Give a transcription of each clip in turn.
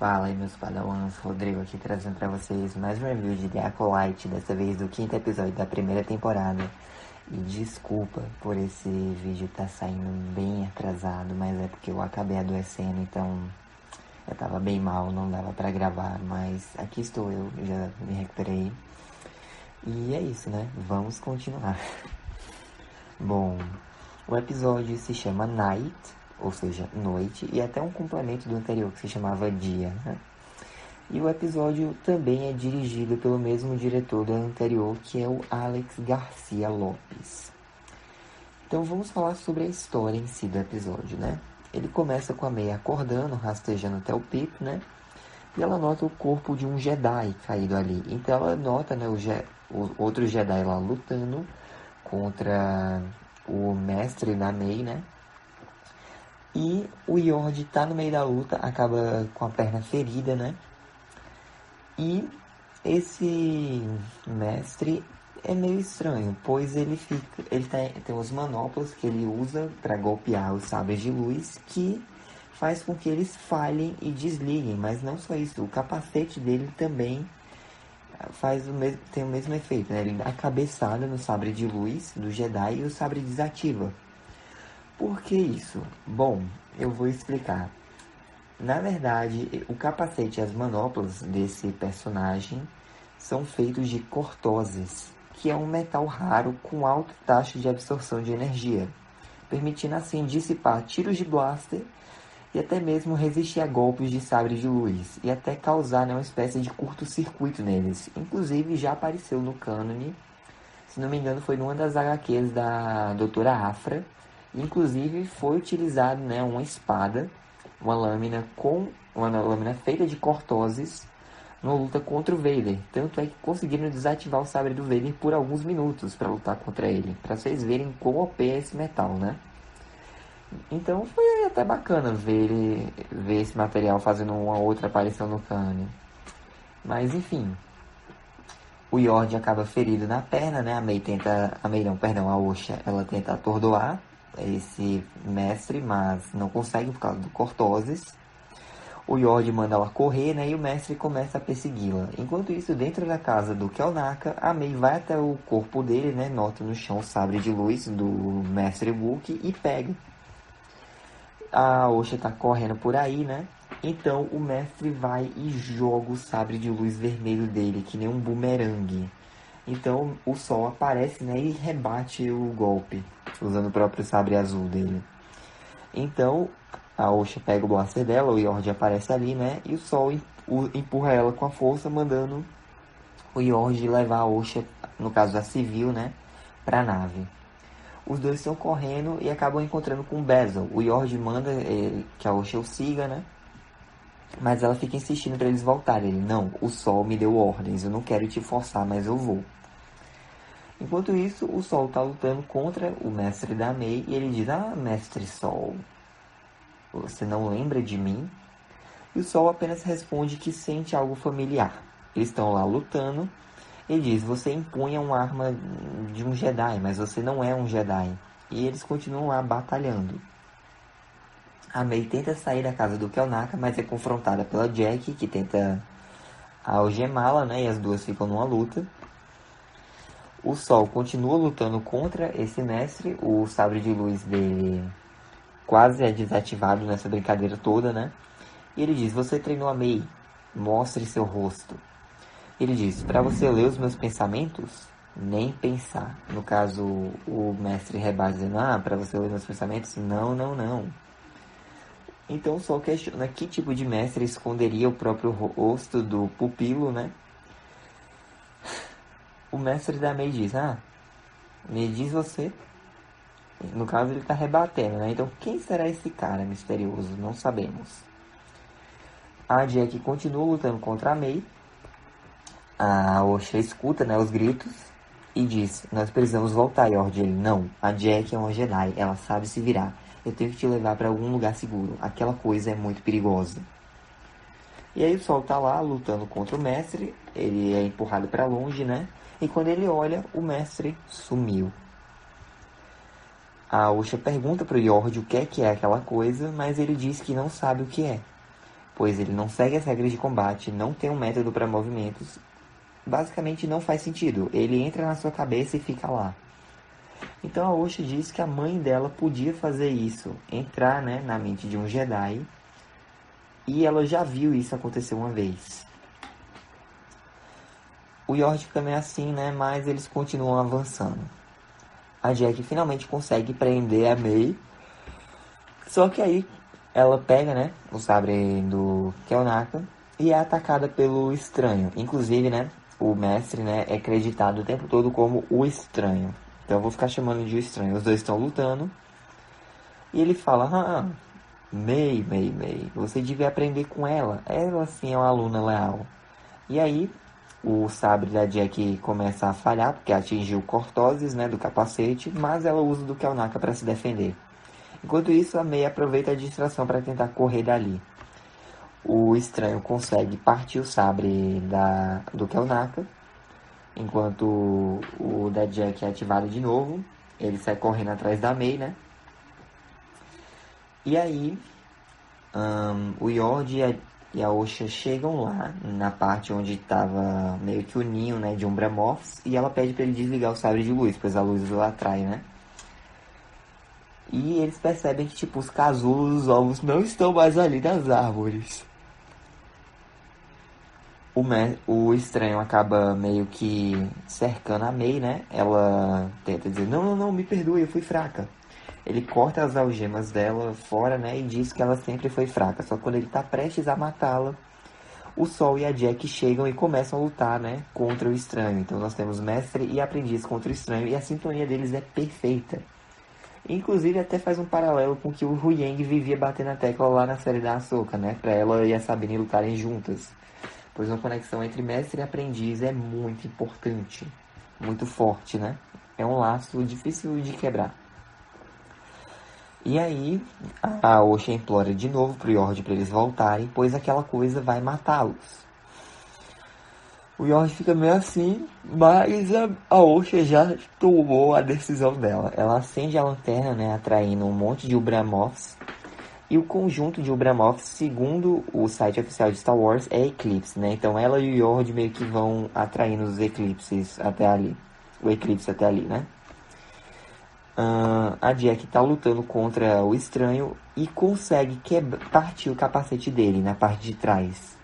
Fala aí, meus padawans, Rodrigo aqui trazendo pra vocês mais um review de The Acolyte, dessa vez do quinto episódio da primeira temporada. E desculpa por esse vídeo estar saindo bem atrasado, mas é porque eu acabei adoecendo, então eu tava bem mal, não dava pra gravar, mas aqui estou eu, já me recuperei. E é isso, né? Vamos continuar. Bom, o episódio se chama Night, ou seja, noite, e até um complemento do anterior que se chamava Dia, né? E o episódio também é dirigido pelo mesmo diretor do anterior, que é o Alex Garcia Lopes. Então vamos falar sobre a história em si do episódio, né? Ele começa com a May acordando, rastejando até o Pip, né? E ela nota o corpo de um Jedi caído ali. Então ela nota, né, o outro Jedi lá lutando contra o mestre da May, né? E o Yord tá no meio da luta, acaba com a perna ferida, né? E esse mestre é meio estranho, pois tem uns manoplas que ele usa para golpear os sabres de luz, que faz com que eles falhem e desliguem. Mas não só isso, o capacete dele também tem o mesmo efeito, né? Ele dá a cabeçada no sabre de luz do Jedi e o sabre desativa. Por que isso? Bom, eu vou explicar. Na verdade, o capacete e as manoplas desse personagem são feitos de cortoses, que é um metal raro com alta taxa de absorção de energia, permitindo assim dissipar tiros de blaster e até mesmo resistir a golpes de sabre de luz, e até causar, né, uma espécie de curto-circuito neles. Inclusive já apareceu no cânone, se não me engano foi numa das HQs da Doutora Afra. Inclusive foi utilizado, né, uma lâmina feita de cortoses na luta contra o Vader. Tanto é que conseguiram desativar o sabre do Vader por alguns minutos para lutar contra ele, para vocês verem quão OP é esse metal, né? Então foi até bacana ver esse material fazendo uma outra aparição no cânone. Mas enfim, o Yord acaba ferido na perna, né? A Osha, ela tenta atordoar esse mestre, mas não consegue por causa do cortoses. O Yord manda ela correr, né? E o mestre começa a persegui-la. Enquanto isso, dentro da casa do Kelnaka, a May vai até o corpo dele, né? Nota no chão o sabre de luz do mestre Wookiee e pega. A Osha tá correndo por aí, né? Então o mestre vai e joga o sabre de luz vermelho dele, que nem um bumerangue. Então o sol aparece, né, e rebate o golpe, usando o próprio sabre azul dele. Então a Osha pega o blaster dela, o Yord aparece ali, né, e o sol empurra ela com a força, mandando o Yord levar a Osha, no caso a civil, né, pra nave. Os dois estão correndo e acabam encontrando com o Basil. O Yord manda que a Osha o siga, né? Mas ela fica insistindo para eles voltarem. Ele, não, o Sol me deu ordens, eu não quero te forçar, mas eu vou. Enquanto isso, o Sol está lutando contra o mestre da May e ele diz, mestre Sol, você não lembra de mim? E o Sol apenas responde que sente algo familiar. Eles estão lá lutando. Ele diz, você empunha uma arma de um Jedi, mas você não é um Jedi. E eles continuam lá batalhando. A May tenta sair da casa do Kelnaka, mas é confrontada pela Jack, que tenta algemá-la, né? E as duas ficam numa luta. O Sol continua lutando contra esse mestre. O sabre de luz dele quase é desativado nessa brincadeira toda, né? E ele diz, você treinou a May, mostre seu rosto. Ele diz, para você ler os meus pensamentos, nem pensar. No caso, o mestre rebate dizendo, para você ler meus pensamentos? Não, não, não. Então o Sol questiona que tipo de mestre esconderia o próprio rosto do pupilo, né? O mestre da May diz, me diz você. No caso ele tá rebatendo, né? Então quem será esse cara misterioso? Não sabemos. A Jack continua lutando contra a May. A Osha escuta, né, os gritos e diz, nós precisamos voltar, Yord. Ele, não, a Jack é uma Jedi, ela sabe se virar. Eu tenho que te levar para algum lugar seguro. Aquela coisa é muito perigosa. E aí o Sol tá lá lutando contra o mestre. Ele é empurrado para longe, né? E quando ele olha, o mestre sumiu. A Osha pergunta pro Yord o que é aquela coisa, mas ele diz que não sabe o que é. pois ele não segue as regras de combate, não tem um método para movimentos. Basicamente não faz sentido. Ele entra na sua cabeça e fica lá. Então a Osha diz que a mãe dela podia fazer isso, entrar, né, na mente de um Jedi, e ela já viu isso acontecer uma vez. O Yordi fica meio assim, né, mas eles continuam avançando. A Jack finalmente consegue prender a May, só que aí ela pega, né, o sabre do Kelnaka e é atacada pelo Estranho. Inclusive, né, o mestre, né, é creditado o tempo todo como o Estranho. Então eu vou ficar chamando de o Estranho. Os dois estão lutando. E ele fala, May, você devia aprender com ela. Ela sim é uma aluna leal. E aí, o sabre da Jack começa a falhar, porque atingiu cortoses, né, do capacete, mas ela usa do Kelnaka para se defender. Enquanto isso, a May aproveita a distração para tentar correr dali. O Estranho consegue partir o sabre do Kelnaka, enquanto o da Jack é ativado de novo. Ele sai correndo atrás da May, né? E aí, o Yordi e a Osha chegam lá, na parte onde estava meio que o ninho, né, de Umbramorphs, e ela pede para ele desligar o sabre de luz, pois a luz o atrai, né? E eles percebem que, tipo, os casulos, os ovos não estão mais ali nas árvores. O Estranho acaba meio que cercando a May, né? Ela tenta dizer, não, me perdoe, eu fui fraca. Ele corta as algemas dela fora, né? E diz que ela sempre foi fraca. Só que quando ele tá prestes a matá-la, o Sol e a Jack chegam e começam a lutar, né? Contra o Estranho. Então nós temos mestre e aprendiz contra o Estranho. E a sintonia deles é perfeita. Inclusive até faz um paralelo com o que o Huyang vivia batendo na tecla lá na série da Ahsoka, né? Pra ela e a Sabine lutarem juntas. Pois uma conexão entre mestre e aprendiz é muito importante. Muito forte, né? É um laço difícil de quebrar. E aí, a Osha implora de novo pro Yordi para eles voltarem, pois aquela coisa vai matá-los. O Yordi fica meio assim, mas a Osha já tomou a decisão dela. Ela acende a lanterna, né, atraindo um monte de Ubramoffs. E o conjunto de Ubramoffs, segundo o site oficial de Star Wars, é Eclipse, né? Então ela e o Yordi meio que vão atraindo os eclipses até ali. O eclipse até ali, né? A Jack tá lutando contra o Estranho e consegue partir o capacete dele na parte de trás.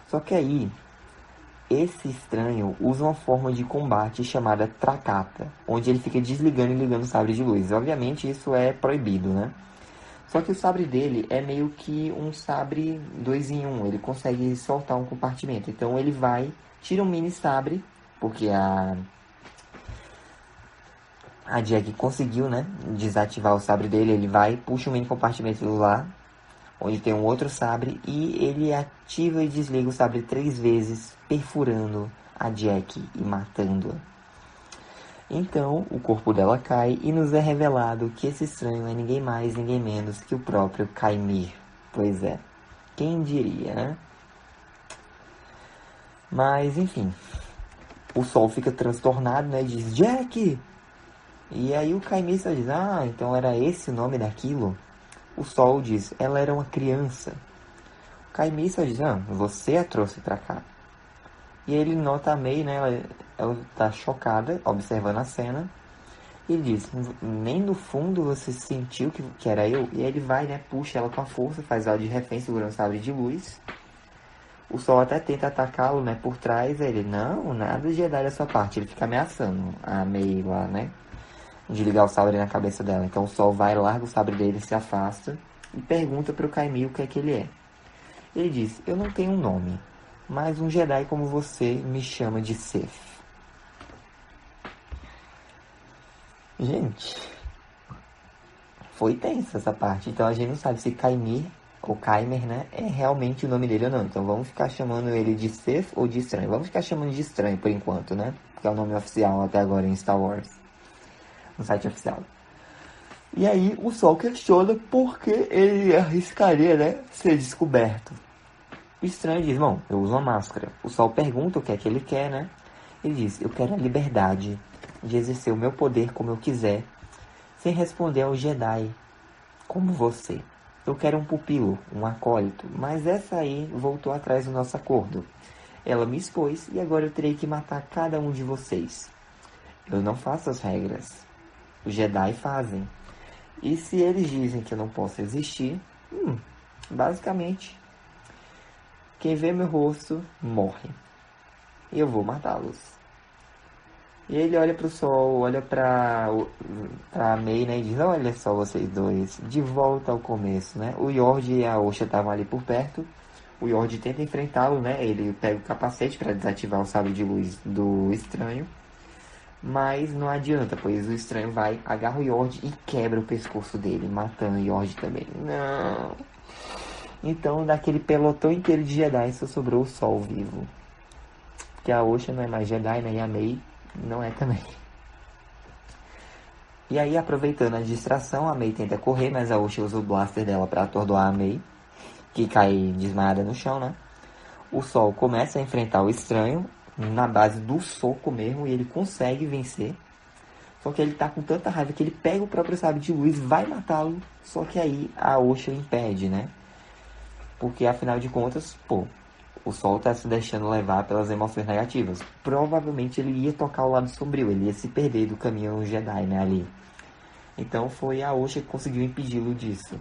Só que aí, esse Estranho usa uma forma de combate chamada Tracata, onde ele fica desligando e ligando o sabre de luz. Obviamente isso é proibido, né? Só que o sabre dele é meio que um sabre 2 em 1, ele consegue soltar um compartimento. Então ele vai, tira um mini sabre, porque a Jack conseguiu, né, desativar o sabre dele. Ele vai, puxa um mini compartimento lá, onde tem um outro sabre, e ele ativa e desliga o sabre 3 vezes, perfurando a Jack e matando-a. Então, o corpo dela cai e nos é revelado que esse estranho é ninguém mais, ninguém menos que o próprio Kaimir. Pois é, quem diria, né? Mas, enfim, o Sol fica transtornado, né, e diz, Jack! E aí o Kaimir só diz, então era esse o nome daquilo? O Sol diz, ela era uma criança. O Kaimir só diz, você a trouxe pra cá. E ele nota a May, né, ela tá chocada, observando a cena. E ele diz, nem no fundo você sentiu que era eu? E aí ele vai, né, puxa ela com a força, faz ela de refém, segurando o sabre de luz. O Sol até tenta atacá-lo, né, por trás. Aí ele, não, nada de Jedi da sua parte. Ele fica ameaçando a May lá, né, de ligar o sabre na cabeça dela. Então o Sol vai, larga o sabre dele, se afasta e pergunta pro Kaimir o que é que ele é. Ele diz, eu não tenho um nome, mas um Jedi como você me chama de Sith. Gente, foi tensa essa parte. Então a gente não sabe se Kaimir ou Kaimer, né, é realmente o nome dele ou não. Então vamos ficar chamando ele de Sith ou de Estranho. Vamos ficar chamando de Estranho por enquanto, né? Porque é o nome oficial até agora em Star Wars, no site oficial. E aí o Sol questiona por que ele arriscaria, né, ser descoberto. O Estranho diz, bom, eu uso uma máscara. O Sol pergunta o que é que ele quer, né? Ele diz, eu quero a liberdade de exercer o meu poder como eu quiser, sem responder ao Jedi como você. Eu quero um pupilo, um acólito, mas essa aí voltou atrás do nosso acordo. Ela me expôs e agora eu terei que matar cada um de vocês. Eu não faço as regras. Os Jedi fazem. E se eles dizem que eu não posso existir, basicamente, quem vê meu rosto morre. E eu vou matá-los. E ele olha pro sol, olha pra Mei, né, e diz, olha só vocês dois, de volta ao começo, né? O Yord e a Osha estavam ali por perto. O Yord tenta enfrentá-lo, né? Ele pega o capacete para desativar o sabre de luz do estranho. Mas não adianta, pois o estranho vai, agarra o Yord e quebra o pescoço dele, matando o Yord também. Não! Então, daquele pelotão inteiro de Jedi, só sobrou o Sol vivo. Porque a Osha não é mais Jedi, né? E a Mei não é também. E aí, aproveitando a distração, a Mei tenta correr, mas a Osha usa o blaster dela para atordoar a Mei, que cai desmaiada no chão, né? O Sol começa a enfrentar o estranho na base do soco mesmo, e ele consegue vencer. Só que ele tá com tanta raiva que ele pega o próprio sabre de luz, vai matá-lo, só que aí a Osha impede, né? Porque afinal de contas, o Sol tá se deixando levar pelas emoções negativas. Provavelmente ele ia tocar o lado sombrio, ele ia se perder do caminho Jedi, né, ali. Então foi a Osha que conseguiu impedi-lo disso.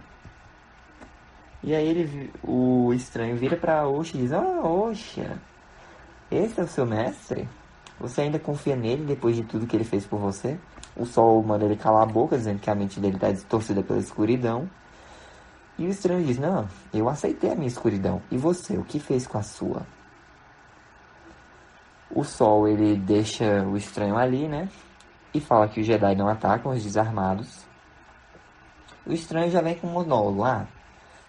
E aí o estranho vira pra Osha e diz, Osha, esse é o seu mestre? Você ainda confia nele depois de tudo que ele fez por você? O Sol manda ele calar a boca, dizendo que a mente dele está distorcida pela escuridão. E o estranho diz, não, eu aceitei a minha escuridão. E você, o que fez com a sua? O Sol, ele deixa o estranho ali, né? E fala que os Jedi não atacam os desarmados. O estranho já vem com um monólogo.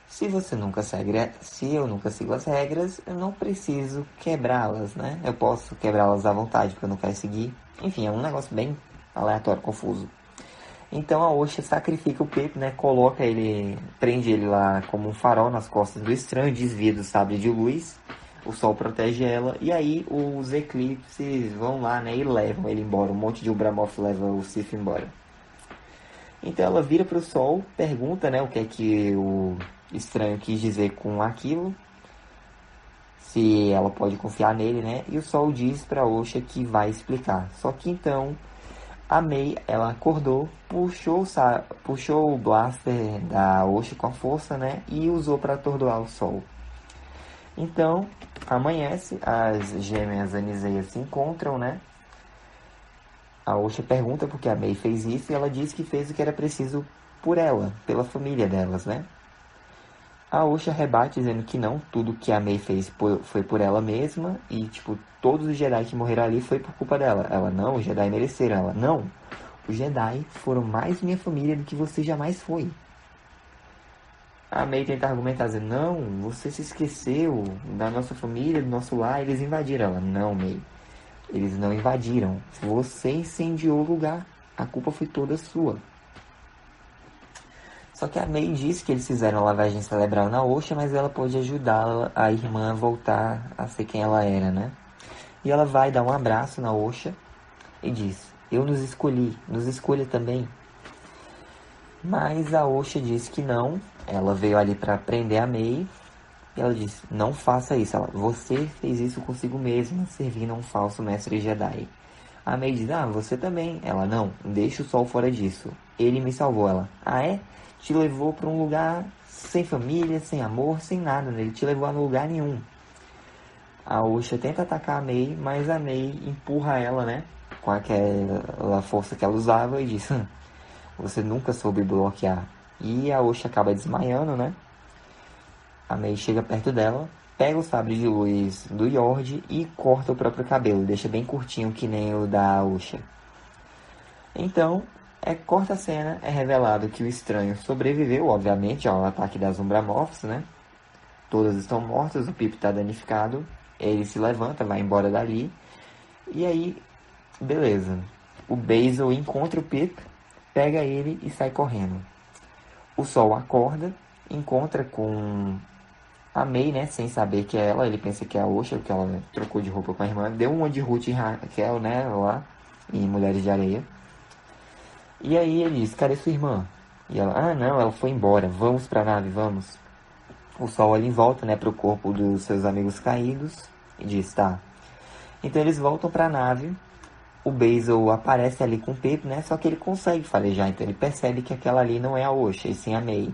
Se eu nunca sigo as regras, eu não preciso quebrá-las, né? Eu posso quebrá-las à vontade, porque eu não quero seguir. Enfim, é um negócio bem aleatório, confuso. Então a Osha sacrifica o Pip, né? Coloca ele, prende ele lá como um farol nas costas do estranho, desvia do sabre de luz. O Sol protege ela. E aí os Eclipses vão lá, né? E levam ele embora. Um monte de Ubramoff leva o Sith embora. Então ela vira pro Sol, pergunta, né? O que é que o estranho quis dizer com aquilo. Se ela pode confiar nele, né? E o Sol diz pra Osha que vai explicar. Só que então a Mei, ela acordou, puxou o blaster da Osha com a força, né? E usou para atordoar o Sol. Então, amanhece, as gêmeas Aniseias se encontram, né? A Osha pergunta por que a Mei fez isso e ela diz que fez o que era preciso por ela, pela família delas, né? A Osha rebate dizendo que não, tudo que a Mei fez foi por ela mesma e, todos os Jedi que morreram ali foi por culpa dela. Ela, não, os Jedi mereceram. Ela, não, os Jedi foram mais minha família do que você jamais foi. A Mei tenta argumentar, dizendo, não, você se esqueceu da nossa família, do nosso lar, eles invadiram. Ela, não, Mei, eles não invadiram. Você incendiou o lugar, a culpa foi toda sua. Só que a Mei disse que eles fizeram a lavagem cerebral na Osha, mas ela pode ajudá-la, a irmã, a voltar a ser quem ela era, né? E ela vai dar um abraço na Osha e diz, eu nos escolhi, nos escolha também. Mas a Osha diz que não, ela veio ali para prender a Mei. E ela diz, não faça isso. Ela, você fez isso consigo mesma, servindo a um falso mestre Jedi. A Mei diz, você também. Ela, não, deixa o Sol fora disso. Ele me salvou. Ela, é? Te levou para um lugar sem família, sem amor, sem nada, né? Ele te levou a lugar nenhum. A Osha tenta atacar a Mei, mas a Mei empurra ela, né? Com aquela força que ela usava e diz, você nunca soube bloquear. E a Osha acaba desmaiando, né? A Mei chega perto dela, pega o sabre de luz do Yord e corta o próprio cabelo, deixa bem curtinho que nem o da Osha. Então, corta a cena, é revelado que o estranho sobreviveu, obviamente, ao ataque das Umbramoths, né? Todas estão mortas, o Pip está danificado, ele se levanta, vai embora dali, e aí, beleza. O Basil encontra o Pip, pega ele e sai correndo. O Sol acorda, encontra com a Mei, né, sem saber que é ela, ele pensa que é a Osha, porque ela trocou de roupa com a irmã, deu uma de Ruth e Raquel, né, lá, em Mulheres de Areia. E aí ele diz, cadê sua irmã? E ela, ah não, ela foi embora, vamos pra nave, vamos. O Sol olha em volta, né, pro corpo dos seus amigos caídos e diz, tá. Então eles voltam pra nave, o Basil aparece ali com o Pip, né, só que ele consegue farejar, então ele percebe que aquela ali não é a Osha, e sim a May.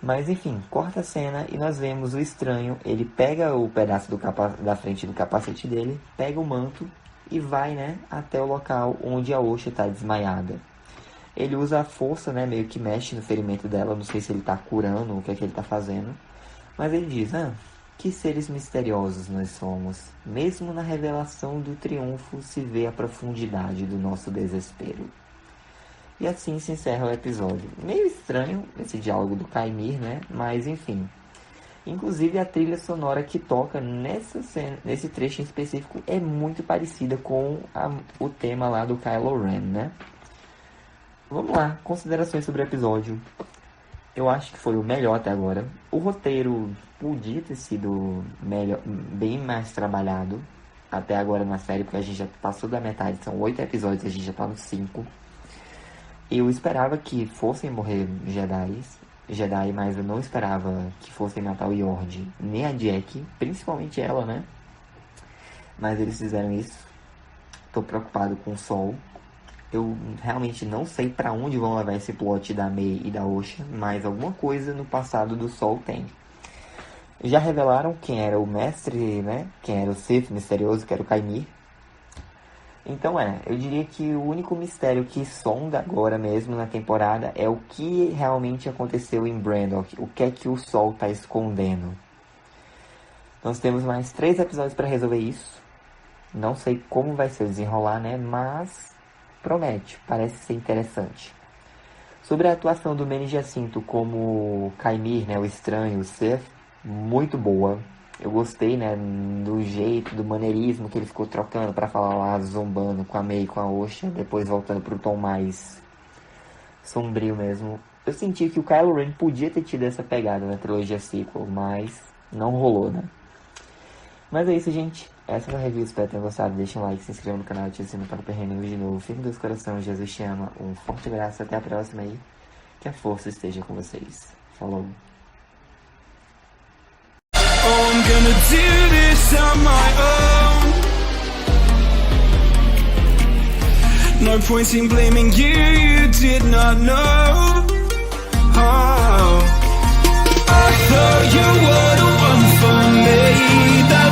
Mas enfim, corta a cena e nós vemos o estranho, ele pega o pedaço da frente do capacete dele, pega o manto e vai, né, até o local onde a Osha está desmaiada. Ele usa a força, né, meio que mexe no ferimento dela, não sei se ele está curando, o que é que ele está fazendo. Mas ele diz, que seres misteriosos nós somos. Mesmo na revelação do triunfo se vê a profundidade do nosso desespero. E assim se encerra o episódio. Meio estranho esse diálogo do Kaimir, né? Mas enfim. Inclusive a trilha sonora que toca nessa cena, nesse trecho em específico é muito parecida com o tema lá do Kylo Ren, né? Vamos lá, considerações sobre o episódio. Eu acho que foi o melhor até agora. O roteiro podia ter sido melhor, bem mais trabalhado até agora na série, porque a gente já passou da metade, são 8 episódios, a gente já tá nos 5. Eu esperava que fossem morrer Jedi, mas eu não esperava que fossem matar o Yord, nem a Jack, principalmente ela, né? Mas eles fizeram isso. Tô preocupado com o Sol. Eu realmente não sei pra onde vão levar esse plot da May e da Osha, mas alguma coisa no passado do Sol tem. Já revelaram quem era o mestre, né? Quem era o Sith misterioso, que era o Kaimir. Então eu diria que o único mistério que sonda agora mesmo na temporada é o que realmente aconteceu em Brandok, o que é que o Sol está escondendo. Nós temos mais 3 episódios para resolver isso. Não sei como vai ser o desenrolar, né? Mas promete, parece ser interessante. Sobre a atuação do Bene Jacinto como Kaimir, né? O estranho, o Sith, muito boa. Eu gostei, né, do jeito, do maneirismo que ele ficou trocando pra falar lá, zombando com a May, com a Osha, depois voltando pro tom mais sombrio mesmo. Eu senti que o Kylo Ren podia ter tido essa pegada na trilogia sequel, mas não rolou, né? Mas é isso, gente. Essa foi a review, espero que tenham gostado. Deixa um like, se inscreva no canal, ative o sininho para o Perrengue de novo. Fique com Deus coração, Jesus te ama. Um forte abraço, até a próxima aí. Que a força esteja com vocês. Falou! I'm gonna do this on my own. No point in blaming you, you did not know. Oh, I thought you were the one for me. That